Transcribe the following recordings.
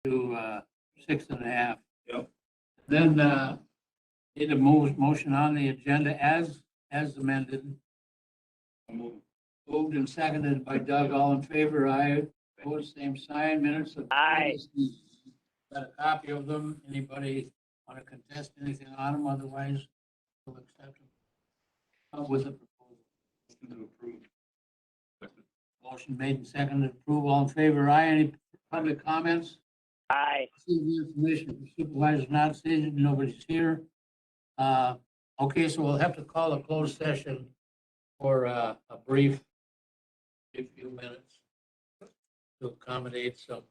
to 6.5. Yep. Then need a motion on the agenda as amended. Moved and seconded by Doug. All in favor, aye. Opposed, same sign. Minutes of. Aye. Got a copy of them. Anybody want to contest anything on them? Otherwise, we'll accept them. With the proposal. To approve. Motion made and seconded to approve. All in favor, aye. Any public comments? Aye. See the information. Supervisor's not seated. Nobody's here. Okay, so we'll have to call a closed session for a brief, few minutes to accommodate some,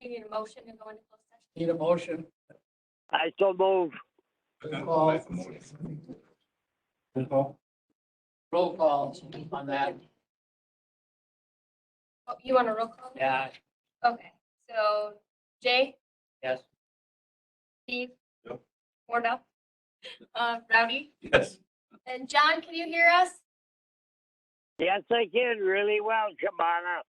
You need a motion to go into closed session? need a motion. I so move. Roll call on that. Oh, you want a roll call? Yeah, Okay, so Jay, yes. Steve? Yep. Wardell? Rowdy? Yes. And John, can you hear us? Yes, I can really well, Shabana.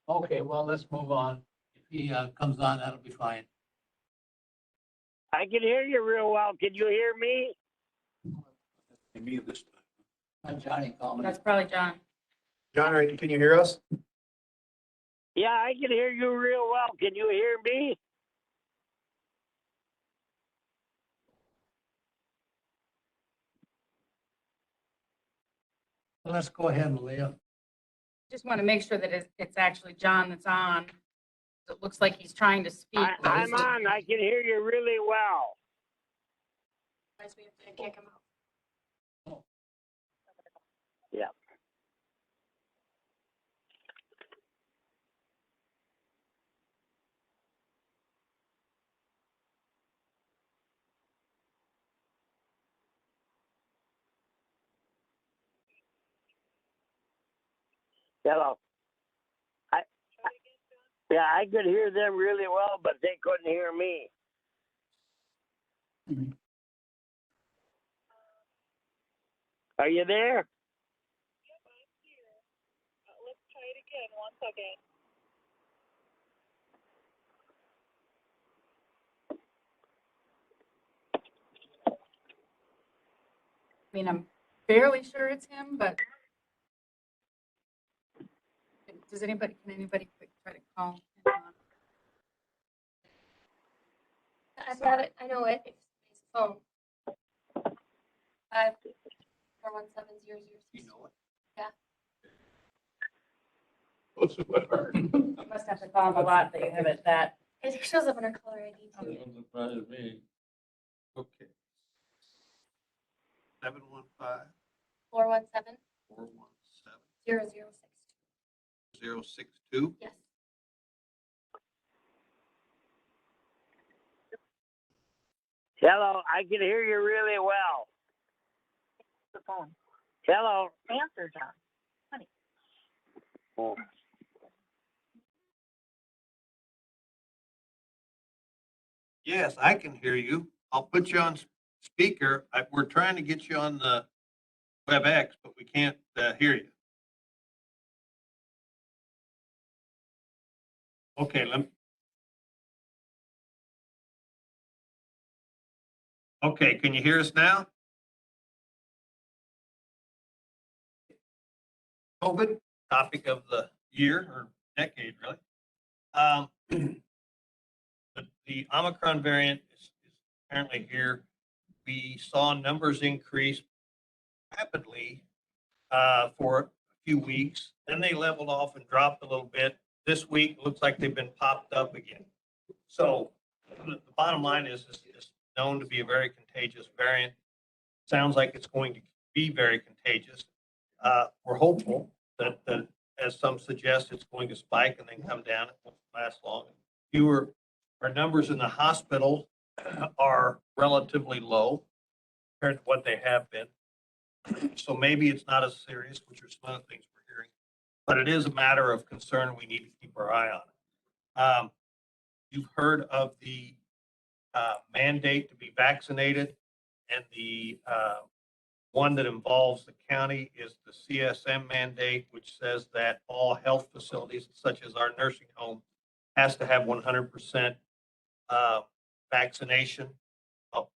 Okay, well, let's move on. If he comes on, that'll be fine. I can hear you real well. Can you hear me? Me this time. Let Johnny call me. That's probably John. John, can you hear us? Yeah, I can hear you real well. Can you hear me? Let's go ahead, Leah. Just want to make sure that it's actually John that's on. It looks like he's trying to speak. I'm on. I can hear you really well. Otherwise, we have to kick him out. Yeah. Hello. Yeah, I could hear them really well, but they couldn't hear me. Are you there? Yep, I'm here. Let's try it again. 1 second. I mean, I'm fairly sure it's him, but can anybody quick try to call him on? I've got it, I know it. It's his phone. 5417000. You know it. What's what hard? You must have to call him a lot that you have it that. It shows up on our caller ID too. Doesn't surprise me. Okay. 715 417 417 0062. 062. Yes. Hello, I can hear you really well. The phone. Hello. Answer, John. Oh. Yes, I can hear you. I'll put you on speaker. We're trying to get you on the WebEx, but we can't hear you. Okay, okay, can you hear us now? COVID, topic of the year or decade, really. The Omicron variant is apparently here. We saw numbers increase rapidly for a few weeks. Then they leveled off and dropped a little bit. This week, it looks like they've been popped up again. So the bottom line is it's known to be a very contagious variant. Sounds like it's going to be very contagious. We're hopeful that, as some suggest, it's going to spike and then come down. It won't last long. Our numbers in the hospital are relatively low compared to what they have been. So maybe it's not as serious, which are some of the things we're hearing, but it is a matter of concern. We need to keep our eye on it. You've heard of the mandate to be vaccinated and the one that involves the county is the CSM mandate, which says that all health facilities, such as our nursing home, has to have 100% vaccination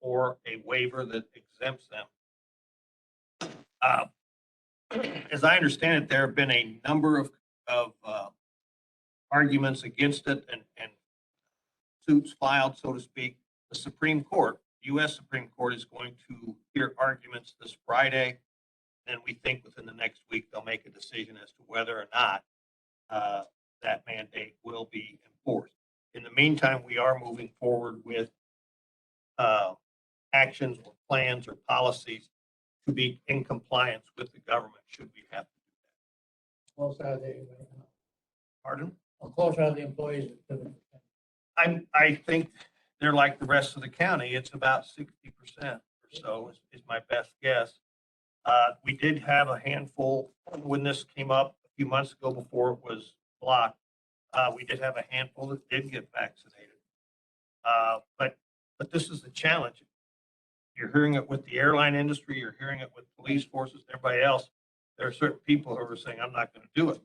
or a waiver that exempts them. As I understand it, there have been a number of arguments against it and suits filed, so to speak. The Supreme Court, U.S. Supreme Court, is going to hear arguments this Friday, and we think within the next week they'll make a decision as to whether or not that mandate will be enforced. In the meantime, we are moving forward with actions or plans or policies to be in compliance with the government should we have to do Close are they right now? that. Pardon? How close are the employees to the? I think they're like the rest of the county. It's about 60% or so is my best guess. We did have a handful when this came up a few months ago before it was blocked. We did have a handful that did get vaccinated. But this is the challenge. You're hearing it with the airline industry, you're hearing it with police forces, everybody else. There are certain people who are saying, I'm not going to do it.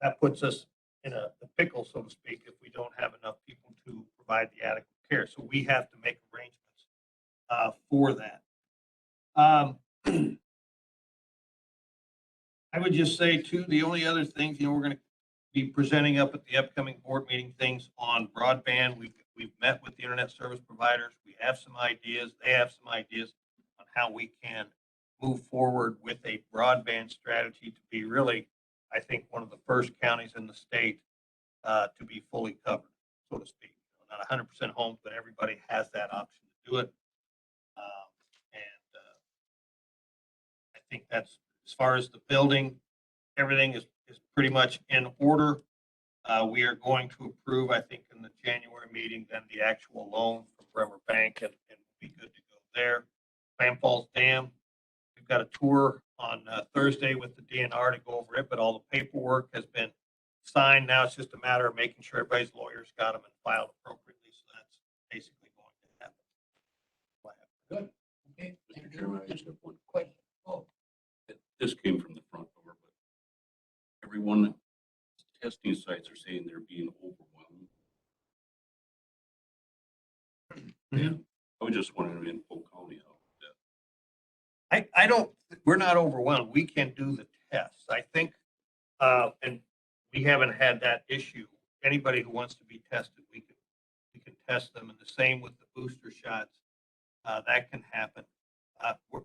That puts us in a pickle, so to speak, if we don't have enough people to provide the adequate care. So we have to make arrangements for that. I would just say too, the only other things, we're going to be presenting up at the upcoming board meeting things on broadband. We've met with the internet service providers. We have some ideas. They have some ideas on how we can move forward with a broadband strategy to be really, I think, one of the first counties in the state to be fully covered, so to speak. Not 100% homes, but everybody has that option to do it. I think that's, as far as the building, everything is pretty much in order. We are going to approve, I think, in the January meeting, then the actual loan from Bremer Bank, and be good to go there. Clam Falls Dam, we've got a tour on Thursday with the DNR to go over it, but all the paperwork has been signed. Now it's just a matter of making sure everybody's lawyers got them and filed appropriately. So that's basically going to happen. Good. Okay. Mr. Chairman, I just have one. Question. Oh, This came from the front door, but everyone, testing sites are saying they're being overwhelmed. Yeah, I was just wondering in Polk County how that. I don't, we're not overwhelmed. We can do the tests. I think, and we haven't had that issue. Anybody who wants to be tested, we can test them. And the same with the booster shots. That can happen.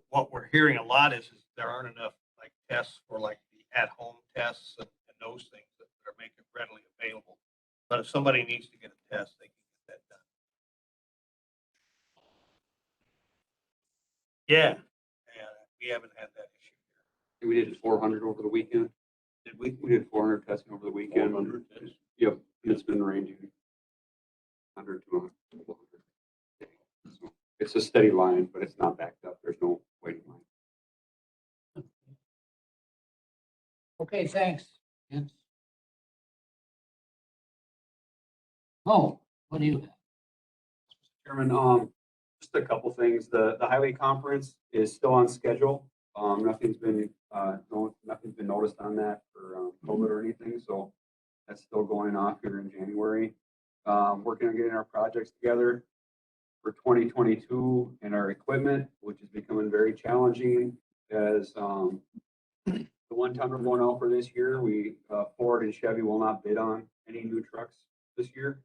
What we're hearing a lot is there aren't enough like tests for like the at-home tests and those things that are making it readily available. But if somebody needs to get a test, they can get that done. Yeah, we haven't had that issue here. We did 400 over the weekend. Did we? We did 400 testing over the weekend. 400 tests? Yep, it's been ranging 100 to 100. So it's a steady line, but it's not backed up. There's no waiting line. okay, thanks. Yes. Oh, what do you have? Chairman, just a couple things. The highway conference is still on schedule. Nothing's been noticed on that for COVID or anything. So that's still going off here in January. Working on getting our projects together for 2022 and our equipment, which is becoming very challenging as the one time we're going out for this year, Ford and Chevy will not bid on any new trucks this year.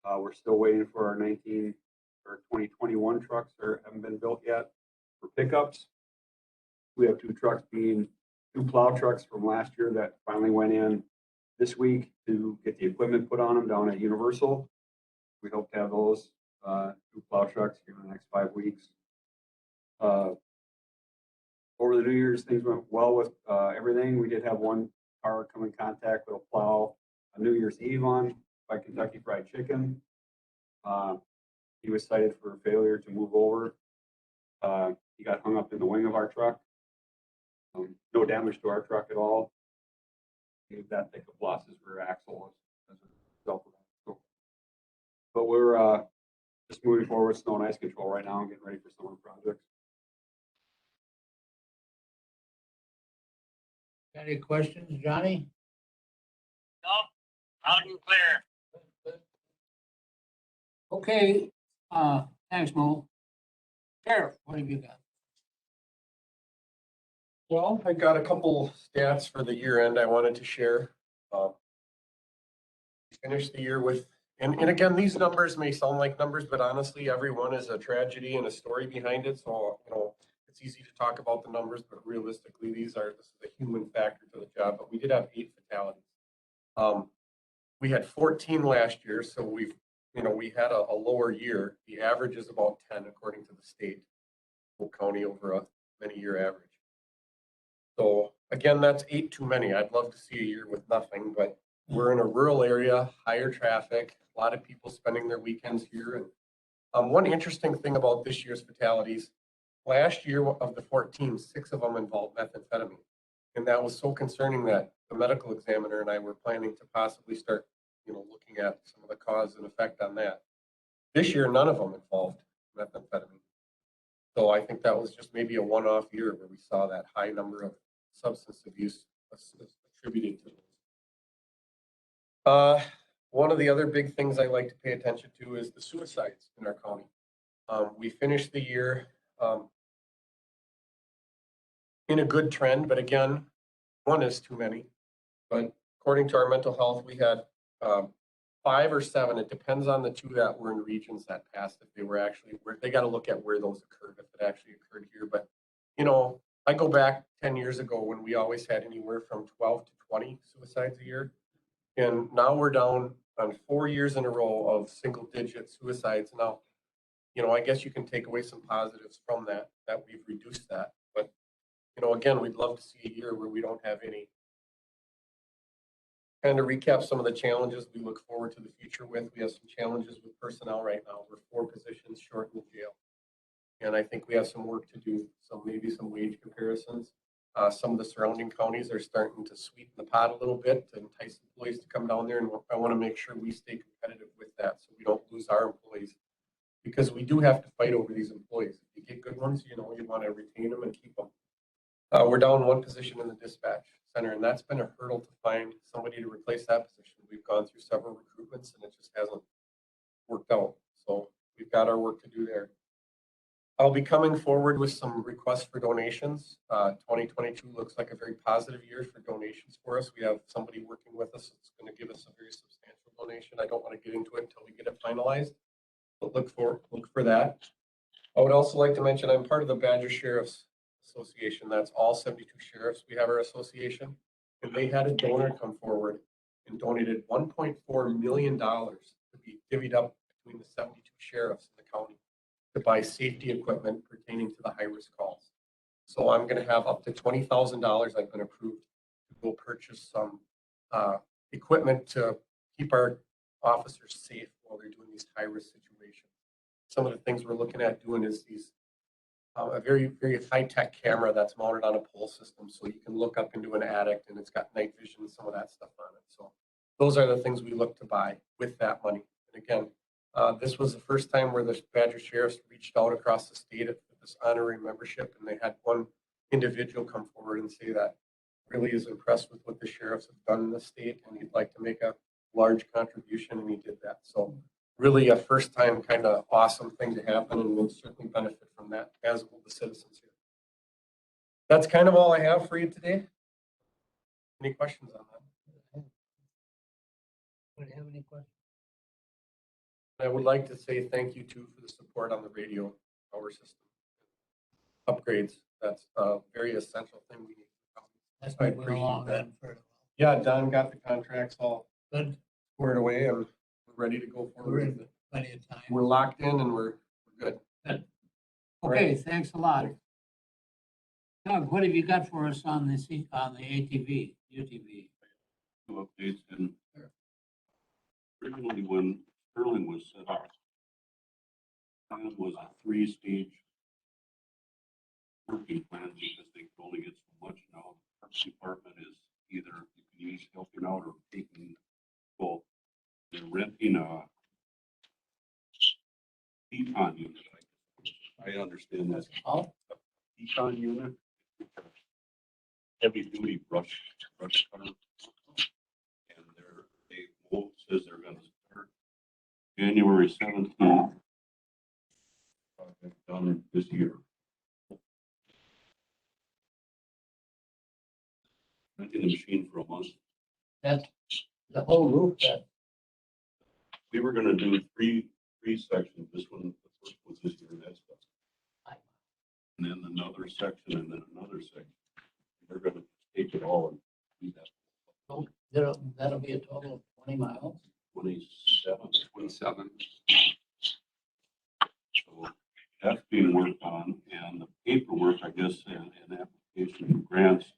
We're still waiting for our 2021 trucks that haven't been built yet for pickups. We have two plow trucks from last year that finally went in this week to get the equipment put on them down at Universal. We hope to have those two plow trucks here in the next 5 weeks. Over the New Year's, things went well with everything. We did have one car come in contact with a plow on New Year's Eve on by Kentucky Fried Chicken. He was cited for failure to move over. He got hung up in the wing of our truck. No damage to our truck at all. Gave that thick of losses for axle as a result of that. But we're just moving forward with snow and ice control right now and getting ready for summer projects. Got any questions, Johnny? Nope, loud and clear. Okay, thanks, Mo. Sheriff, what have you got? Well, I got a couple stats for the year end I wanted to share. Finished the year with, and again, these numbers may sound like numbers, but honestly, every one is a tragedy and a story behind it. So, it's easy to talk about the numbers, but realistically, this is a human factor to the job. But we did have 8 fatalities. We had 14 last year, so we had a lower year. The average is about 10, according to the state, Polk County over a many-year average. So again, that's 8 too many. I'd love to see a year with nothing, but we're in a rural area, higher traffic, a lot of people spending their weekends here. And one interesting thing about this year's fatalities, last year of the 14, 6 of them involved methamphetamine. And that was so concerning that the medical examiner and I were planning to possibly start, looking at some of the cause and effect on that. This year, none of them involved methamphetamine. So I think that was just maybe a one-off year where we saw that high number of substance abuse attributed to those. One of the other big things I like to pay attention to is the suicides in our county. We finished the year in a good trend, but again, 1 is too many. But according to our mental health, we had 5 or 7. It depends on the 2 that were in regions that passed. If they were actually where they got to look at where those occurred, if it actually occurred here. But I go back 10 years ago when we always had anywhere from 12 to 20 suicides a year, and now we're down on 4 years in a row of single-digit suicides. Now, I guess you can take away some positives from that we've reduced that. But again, we'd love to see a year where we don't have any. Kind of recap some of the challenges we look forward to the future with. We have some challenges with personnel right now. We're 4 positions short in the jail. And I think we have some work to do. So maybe some wage comparisons. Some of the surrounding counties are starting to sweeten the pot a little bit to entice employees to come down there. And I want to make sure we stay competitive with that so we don't lose our employees. Because we do have to fight over these employees. If you get good ones, you want to retain them and keep them. We're down 1 position in the dispatch center, and that's been a hurdle to find somebody to replace that position. We've gone through several recruitments, and it just hasn't worked out. So we've got our work to do there. I'll be coming forward with some requests for donations. 2022 looks like a very positive year for donations for us. We have somebody working with us that's going to give us a very substantial donation. I don't want to get into it until we get it finalized, but look for that. I would also like to mention I'm part of the Badger Sheriff's Association. That's all 72 sheriffs. We have our association, and they had a donor come forward and donated $1.4 million to be divvied up between the 72 sheriffs in the county to buy safety equipment pertaining to the high-risk calls. So I'm going to have up to $20,000 I've been approved to go purchase some equipment to keep our officers safe while they're doing these high-risk situations. Some of the things we're looking at doing is these a very, very high-tech camera that's mounted on a pole system, so you can look up into an attic and it's got night vision and some of that stuff on it. So those are the things we look to buy with that money. And again, this was the first time where the Badger Sheriffs reached out across the state at this honorary membership, and they had one individual come forward and say that really is impressed with what the sheriffs have done in the state, and he'd like to make a large contribution, and he did that. So really a first time kind of awesome thing to happen, and we'll certainly benefit from that, as will the citizens here. That's kind of all I have for you today. Any questions on that? Do you have any questions? I would like to say thank you too for the support on the radio power system upgrades. That's a very essential thing we need. That's I been going along appreciate then for Yeah, Don got the contracts all good. squared away, and we're ready to go We're forward. in plenty of time. We're locked in and we're good. Okay, thanks a lot. Doug, what have you got for us on the ATV, UTV? 2 updates. And originally when Sterling was set up, plan was a 3-stage working plan because they could only get so much. Now the Parks Department is either you can use helping out or taking both. They're renting a econ unit. I understand that's Oh, econ unit. heavy duty brush cutter. And says they're gonna start January 17th. Project done this year. Been in the machine for a month. That's the whole roof that, We were gonna do three sections. This one, the first was this year, that's done. And then another section and then another section. They're gonna take it all and do that. that'll be a total of 20 miles. 27. So that's being worked on, and the paperwork, I guess, and application grants,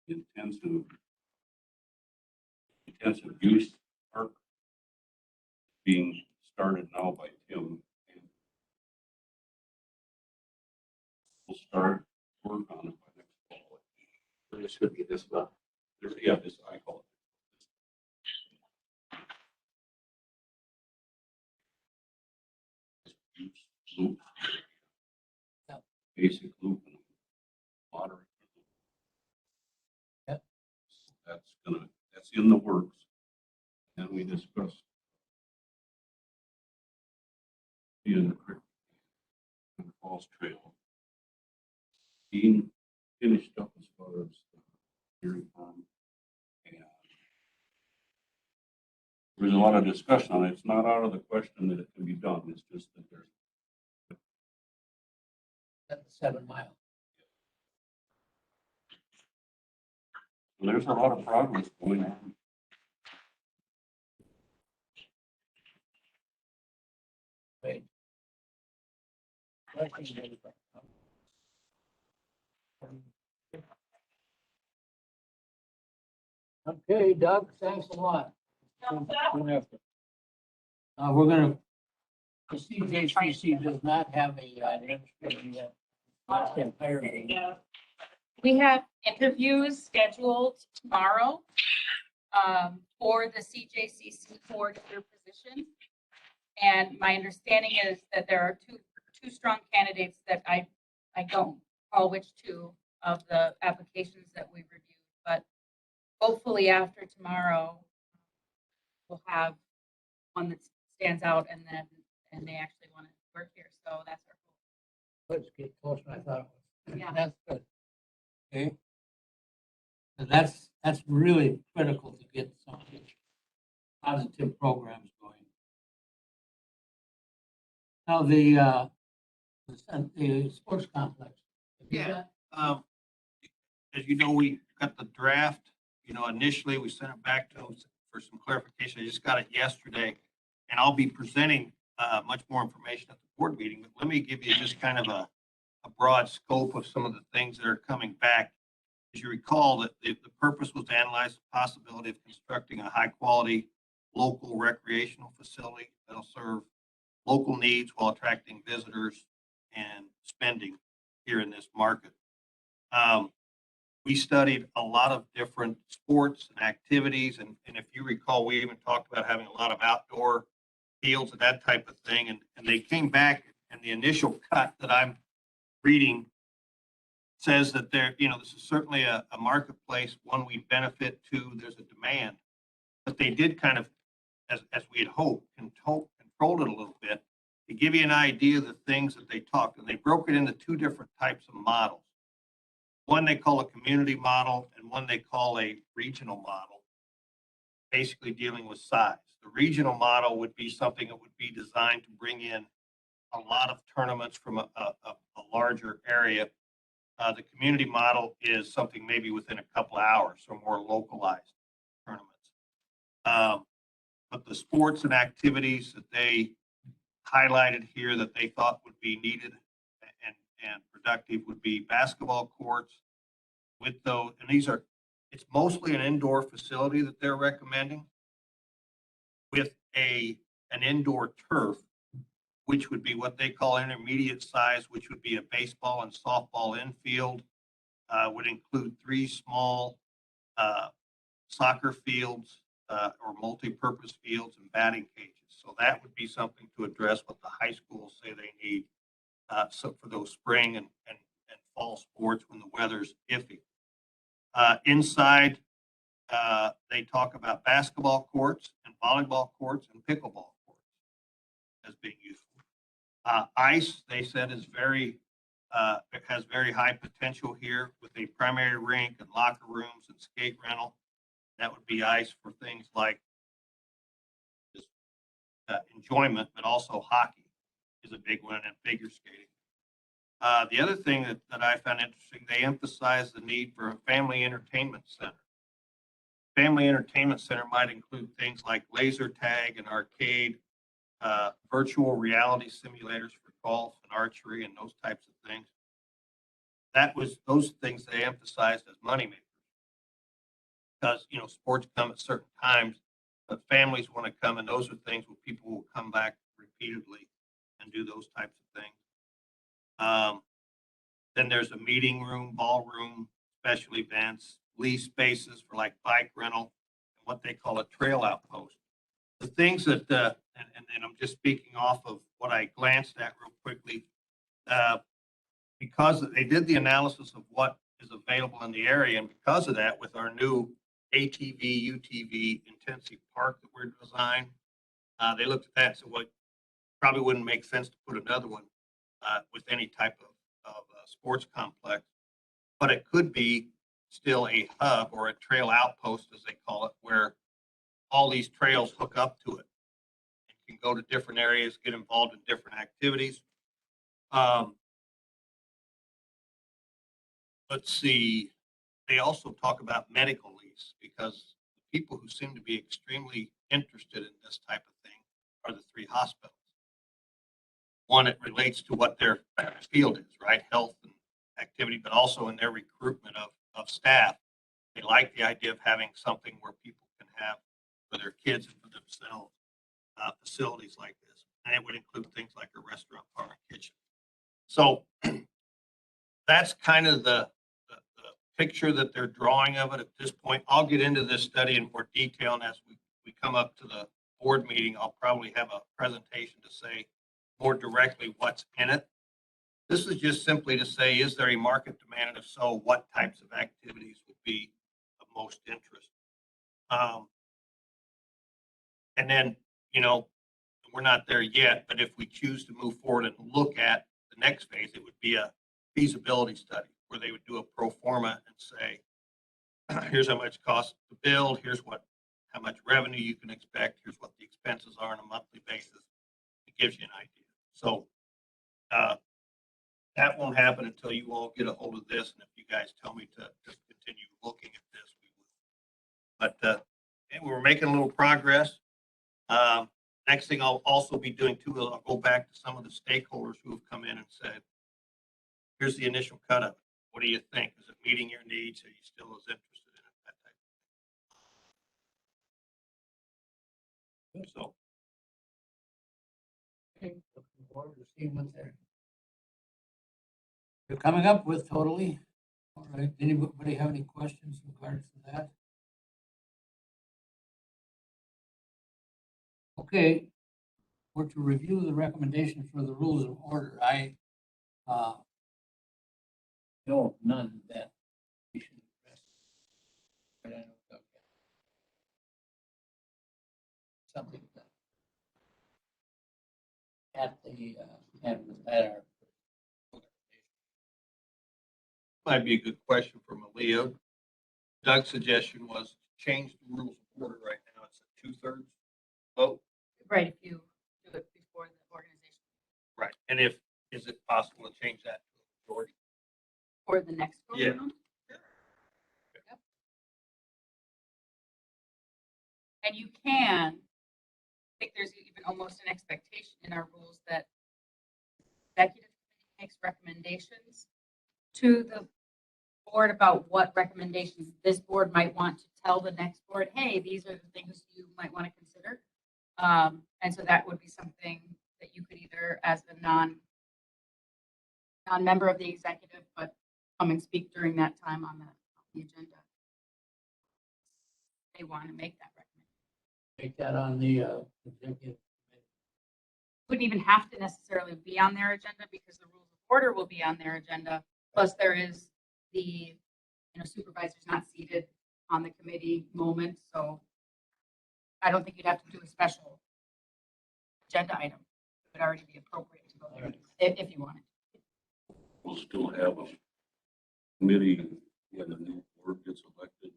intensive use park being started now by Tim. And we'll start work on it by next fall. This should be this month. Yeah, this, I call it. Loop. Yeah. Basic loop and moderate. Yeah. That's in the works. And we discussed in the creek and the Falls Trail being finished up as far as the hearing farm. And there's a lot of discussion on it. It's not out of the question that it can be done. It's just that there's That's 7 miles. a lot of progress going on. Wait. Okay, Doug, thanks a lot. We're gonna, the CJCC does not have a administrator yet. That's entirely. We have interviews scheduled tomorrow for the CJCC coordinator position. And my understanding is that there are two strong candidates that I don't recall which two of the applications that we reviewed, but hopefully after tomorrow, we'll have one that stands out and they actually want to work here. So that's our goal. Let's get closer than I thought it was. Yeah. That's good. Okay. And that's really critical to get some positive programs going. Now, the sports complex. Have you Yeah. got- As you know, we got the draft, initially we sent it back to them for some clarification. I just got it yesterday. And I'll be presenting much more information at the board meeting, but let me give you just kind of a broad scope of some of the things that are coming back. As you recall, that the purpose was to analyze the possibility of constructing a high-quality local recreational facility that'll serve local needs while attracting visitors and spending here in this market. We studied a lot of different sports and activities, and if you recall, we even talked about having a lot of outdoor fields and that type of thing, and they came back, and the initial cut that I'm reading says that this is certainly a marketplace, one we benefit to, there's a demand, but they did kind of, as we had hoped, controlled it a little bit to give you an idea of the things that they talked, and they broke it into two different types of models. One they call a community model and one they call a regional model, basically dealing with size. The regional model would be something that would be designed to bring in a lot of tournaments from a larger area. The community model is something maybe within a couple of hours, so more localized tournaments. But the sports and activities that they highlighted here that they thought would be needed and productive would be basketball courts with those, and it's mostly an indoor facility that they're recommending with an indoor turf, which would be what they call intermediate size, which would be a baseball and softball infield, would include 3 small soccer fields or multi-purpose fields and batting cages. So that would be something to address what the high schools say they need. So for those spring and fall sports when the weather's iffy. Inside, they talk about basketball courts and volleyball courts and pickleball courts as being useful. Ice, they said, is it has very high potential here with a primary rink and locker rooms and skate rental. That would be ice for things like just enjoyment, but also hockey is a big one and figure skating. The other thing that I found interesting, they emphasize the need for a family entertainment center. Family entertainment center might include things like laser tag and arcade, virtual reality simulators for golf and archery and those types of things. Those things they emphasized as moneymakers. Because, sports come at certain times, but families want to come, and those are things where people will come back repeatedly and do those types of things. Then there's a meeting room, ballroom, special events, lease spaces for like bike rental, and what they call a trail outpost. The things that, and I'm just speaking off of what I glanced at real quickly, because they did the analysis of what is available in the area, and because of that, with our new ATV, UTV intensive park that we're designing, they looked at that and said, well, probably wouldn't make sense to put another one with any type of sports complex, but it could be still a hub or a trail outpost, as they call it, where all these trails hook up to it. You can go to different areas, get involved in different activities. Let's see. They also talk about medical lease, because the people who seem to be extremely interested in this type of thing are the three hospitals. One, it relates to what their field is, right? Health and activity, but also in their recruitment of staff. They like the idea of having something where people can have for their kids and for themselves facilities like this. And it would include things like a restaurant, bar, and kitchen. So that's kind of the picture that they're drawing of it at this point. I'll get into this study in more detail, and as we come up to the board meeting, I'll probably have a presentation to say more directly what's in it. This is just simply to say, is there a market demand? And if so, what types of activities would be of most interest? And then, we're not there yet, but if we choose to move forward and look at the next phase, it would be a feasibility study where they would do a pro forma and say, here's how much it costs to build, here's how much revenue you can expect, here's what the expenses are on a monthly basis. It gives you an idea. So that won't happen until you all get a hold of this. And if you guys tell me to just continue looking at this, we will. But we're making a little progress. Next thing I'll also be doing too, I'll go back to some of the stakeholders who have come in and said, here's the initial cut of it. What do you think? Is it meeting your needs? Are you still as interested in it? That type of thing. So. Okay, looking forward to seeing what's there. You're coming up with totally. All right. Anybody have any questions in regards to that? Okay. We're to review the recommendation for the rules of order. I know of none that we should address. But I know Doug has something at our Might be a good question for Malia. Doug's suggestion was to change the rules of order right now. It's a 2/3 vote. Right, if you do it before the organization Right. And is it possible to change that to a majority? or the next go Yeah. around. Yep. And you can, I think there's even almost an expectation in our rules that executive committee makes recommendations to the board about what recommendations this board might want to tell the next board, hey, these are the things you might want to consider. And so that would be something that you could either, as a non-member of the executive, but come and speak during that time on the agenda. They want to make that recommendation. make that on the executive. Wouldn't even have to necessarily be on their agenda because the rules of order will be on their agenda. Plus there is the supervisor's not seated on the committee moment, so I don't think you'd have to do a special agenda item. It would already be appropriate to go there if you wanted. We'll still have a committee when the new board gets elected,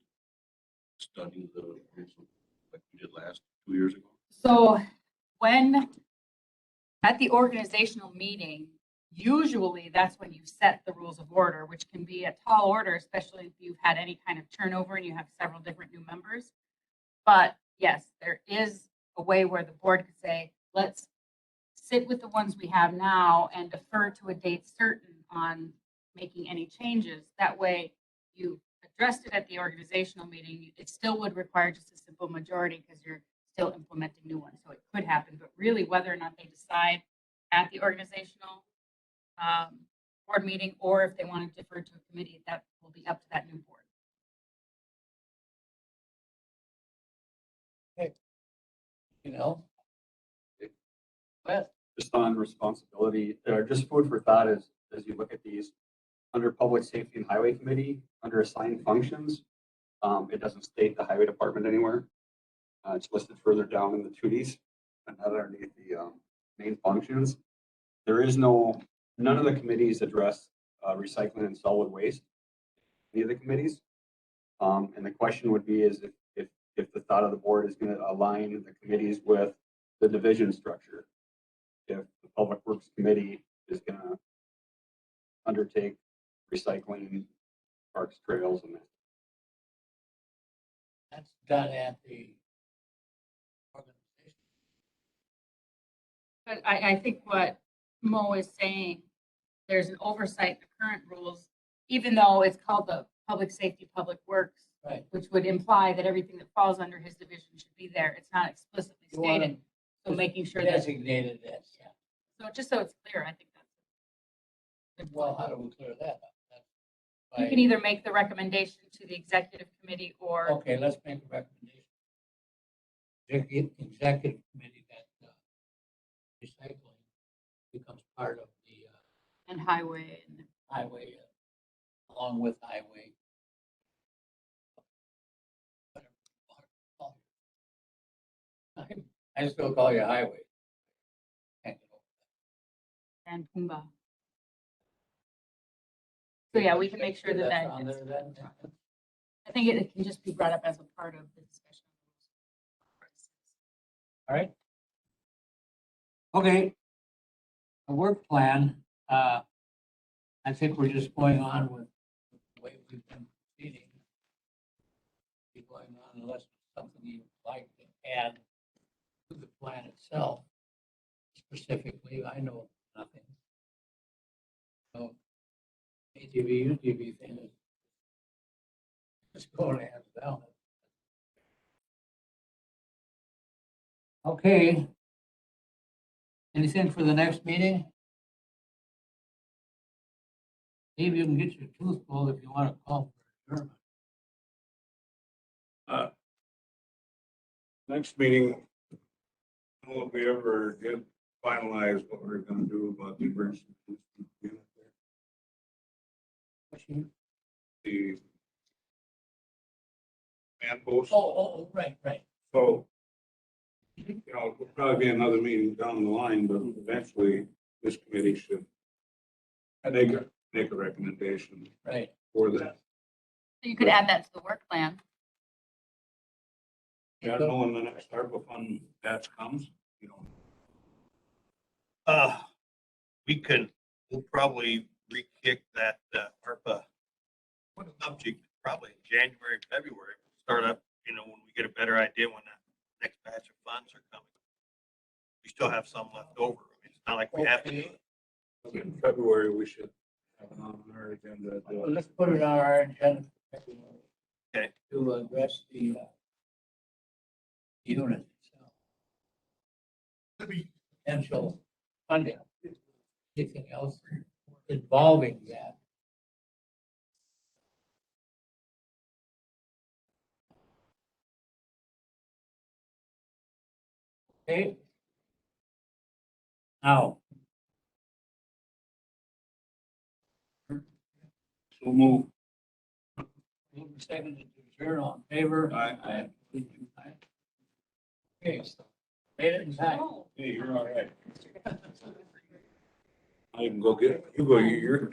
studying the rules like we did last 2 years ago. So when, at the organizational meeting, usually that's when you set the rules of order, which can be a tall order, especially if you've had any kind of turnover and you have several different new members. But yes, there is a way where the board could say, let's sit with the ones we have now and defer to a date certain on making any changes. That way you addressed it at the organizational meeting. It still would require just a simple majority because you're still implementing new ones. So it could happen, but really whether or not they decide at the organizational board meeting, or if they want to defer to a committee, that will be up to that new board. But Just on responsibility, just food for thought as you look at these, under Public Safety and Highway Committee, under assigned functions, it doesn't state the highway department anywhere. It's listed further down in the duties and underneath the main functions. There is none of the committees address recycling and solid waste, any of the committees. And the question would be is if the thought of the board is going to align the committees with the division structure. If the Public Works Committee is going to undertake recycling, parks, trails, and that. that's done at the organization. But I think what Mo is saying, there's an oversight, the current rules, even though it's called the Public Safety, Public Works, Right. which would imply that everything that falls under his division should be there. It's not explicitly You want stated. So making sure that, Designated as, yeah. so just so it's clear, I think that's a good Well, point. how do we clear that up? That's You by- can either make the recommendation to the executive committee or, Okay, let's make a recommendation. Executive committee that recycling becomes part of the and highway and highway, along with highway. I still call you highway. Can't get over and Pumbaa. So yeah, we can make sure that That's that on gets- there then? I think it can just be brought up as a part of the discussion. All right. Okay. A work plan, I think we're just going on with the way we've been proceeding. Keep going on unless there's something you'd like to add to the plan itself. Specifically, I know nothing. So, ATV, UTV thing is just going hands down. Okay. Anything for the next meeting? Maybe you can get your tooth pulled if you want to call for adjournment. Next meeting, I don't know if we ever did finalize what we're gonna do about the emergency. The man post, Oh, right. so, you know, it'll probably be another meeting down the line, but eventually this committee should make a recommendation Right. for that. So you could add that to the work plan. I don't know when the next ARPA fund batch comes, you know. We'll probably re-kick that ARPA subject probably in January, February. Start up, when we get a better idea when that next batch of funds are coming. We still have some left over. I mean, it's not like we have to. Okay. In February, we should have it on our agenda. Well, let's put it on our agenda. for February Okay. To address the unit itself. Potential funding. Anything else involving that? Okay. Now, So move. Moving second to adjourn, all in favor? Aye. Aye. Okay, so made it in time. Hey, you're all right. I can go get it. You go, you're